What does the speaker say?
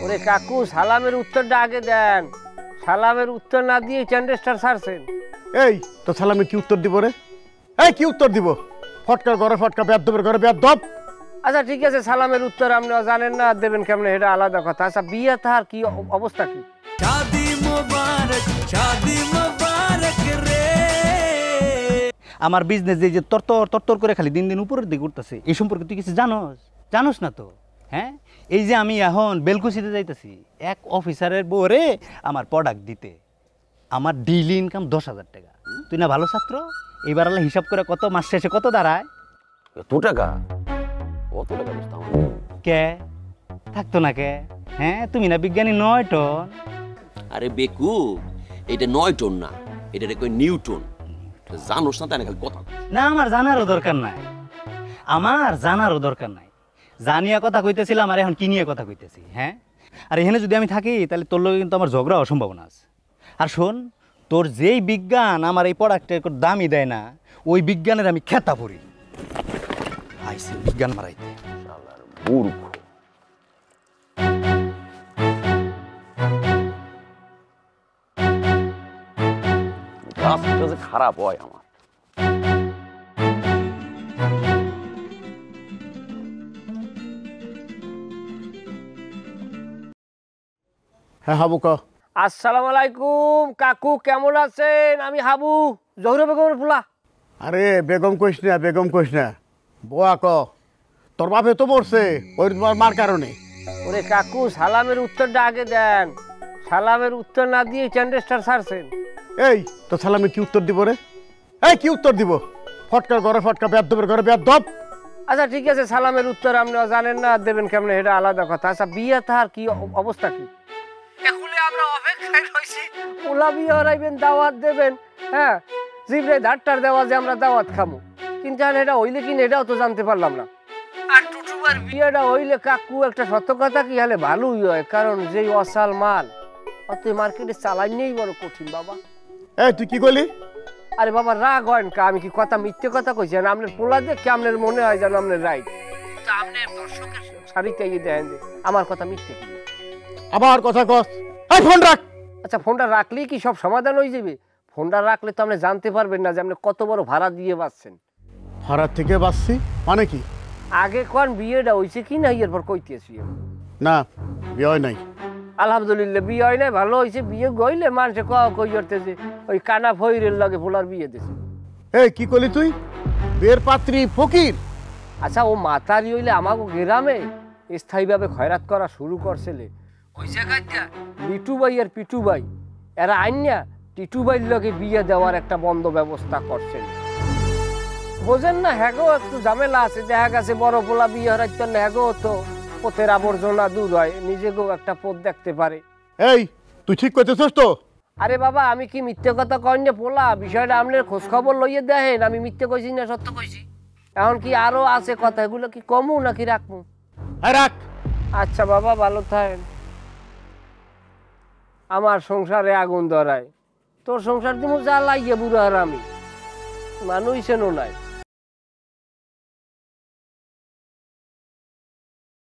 ওরে কাকু, সালামের উত্তরটা আগে দেন। সালামের উত্তর না দিয়ে চ্যান্ডেস্টার ছাড়ছেন। এই তো সালামে কি উত্তর দিব রে? এই কি উত্তর দিব? ফটকার ঘরে ফটকা, বেয়াদবের ঘরে বেয়াদব। আচ্ছা ঠিক আছে, সালামের উত্তর আপনি জানেন না, দেবেন কেমনে এটা আলাদা কথা। আচ্ছা বিয়ে তার কি অবস্থা কি? শাদি মোবারক, শাদি মোবারক রে। আমার বিজনেস যে তরতর করে খালি দিন দিন উপরের দিকে উঠতেছে, এই সম্পর্কে তুই কিছু জানোস না তো? হ্যাঁ, এই যে আমি এখন বেলকুচিতে যাইতেছি এক অফিসারের বউরে আমার প্রোডাক্ট দিতে, আমার ডেইলি ইনকাম 10,000 টাকা। তুই না ভালো ছাত্র, এইবার আল্লাহ হিসাব করে কত মাস শেষে কত দাঁড়ায়? এত টাকা? কত টাকা বুঝতাম কে থাকতো না কে? হ্যাঁ, তুমি না বিজ্ঞানী 9 টন। আরে বেকু, এটা 9 টন না, এটা কই নিউটন। জানোস না তাই না, খালি কথা। না, আমার জানারও দরকার নাই, জানিয়া কথা কইতেছিলাম আর এখন কি নিয়ে কথা কইতেছি? হ্যাঁ, আর এখানে যদি আমি থাকি তাহলে তোর লগে কিন্তু আমার ঝগড়া সম্ভাবনা আছে। আর শোন, তোর যেই বিজ্ঞান আমার এই প্রোডাক্টের দামই দেয় না, ওই বিজ্ঞানের আমি খেতা পড়ি। আইসি বিজ্ঞান মারাইতে শালার মূর্খ। কাজটা যে খারাপ হয় আমার। হ্যাঁ হাবু ক। আসসালামু আলাইকুম কাকু, কেমন আছেন? আমি হাবু, জহুরা বেগমের ফুলা। আরে বেগম কইস না, বোয়া ক। তোর বাপে তো মরছে ওই তোমার মার কারণে। ওরে কাকু, সালামের উত্তরটা আগে দেন। সালামের উত্তর না দিয়ে চ্যান্ডেস্টার ছাড়ছেন। এই তো সালামে কি উত্তর দিব রে? এই কি উত্তর দিব? ফটকার ঘরে ফটকা, বেয়াদবের ঘরে বেয়াদব। আচ্ছা ঠিক আছে, সালামের উত্তর আপনি জানেন না, দেবেন কেমনে এটা আলাদা কথা। আচ্ছা বিয়ে তার কি অবস্থা কি? এখুলে আমরা অপেক্ষায় রইছি, পোলা বিয়ে হরাইবেন, দাওয়াত দেবেন। হ্যাঁ, জিবরে ধাট্টার দেওয়া যে আমরা দাওয়াত খামু, কিন্তু এটা হইলে কিনা এটাও তো জানতে পারলাম না। আর টুটুবার বিয়েটা হইলে কাকু একটা সত্য কথা কি হলে ভালোই হয়, কারণ যেই অসাল মাল অত মার্কেটে চালাই নেই বড় কঠিন বাবা। এই তুই কি করলি? আরে বাবা রাগ হয় কা, আমি কি কথা মিথ্যে কথা কইছি? আপনার পোলা দেখে আপনার মনে হয় যেন আপনার রাইট, কিন্তু আপনি দর্শকের সারিতে গিয়ে দেখেন যে আমার কথা মিথ্যে। আবার কথা কস। এই ফোন রাখ। আচ্ছা ফোনটা রাখলেই কি সব সমাধান হয়ে যাবে? ফোনটা রাখলে তো আপনি জানতে পারবেন না যে আপনি কত বড় ভাড়া দিয়ে বাঁচছেন। ভাড়া থেকে বাঁচছি মানে কি? আগে কোন বিয়েটা হয়েছে কি না, এরপর কইতেছি। না, বিয়ে হয় নাই। আলহামদুলিল্লাহ বিয়ে হয় নাই, ভালো হয়েছে। বিয়ে গইলে মানুষে কই করতে যে ওই কানা ফইরের লগে পোলার বিয়ে দিছে। এই কি করলি তুই? বিয়ের পাত্রী ফকির? আচ্ছা ও মাতারি হইলে আমাকে গ্রামে স্থায়ীভাবে খয়রাত করা শুরু করছিলে। ওই জায়গাটা লিটু ভাই আর পিটু ভাই এরা আইনা টিটু ভাইয়ের লগে বিয়ে দেওয়ার একটা বন্ধ ব্যবস্থা করছেন। বোঝেন না? হ্যাগো একটু ঝামেলা আছে, দেখা গেছে বড় পোলা বিয়ে হরাইতে না, হ্যাগো তো পথের আবর্জনা দূর হয়, নিজেকেও একটা পথ দেখতে পারে। এই তুই ঠিক করতেছিস তো? আরে বাবা, আমি কি মিথ্যে কথা কই না পোলা? বিষয়টা আপনার খোঁজ খবর লইয়ে দেখেন, আমি মিথ্যে কইছি না সত্য কইছি। এখন কি আরো আছে কথা, এগুলো কি কমু নাকি রাখবো? রাখ। আচ্ছা বাবা, ভালো থাকেন। আমার সংসারে আগুন ধরায়, তোর সংসার তুমি জ্বালাইয়ে বুড়ো আর আমি মানুষ নাই।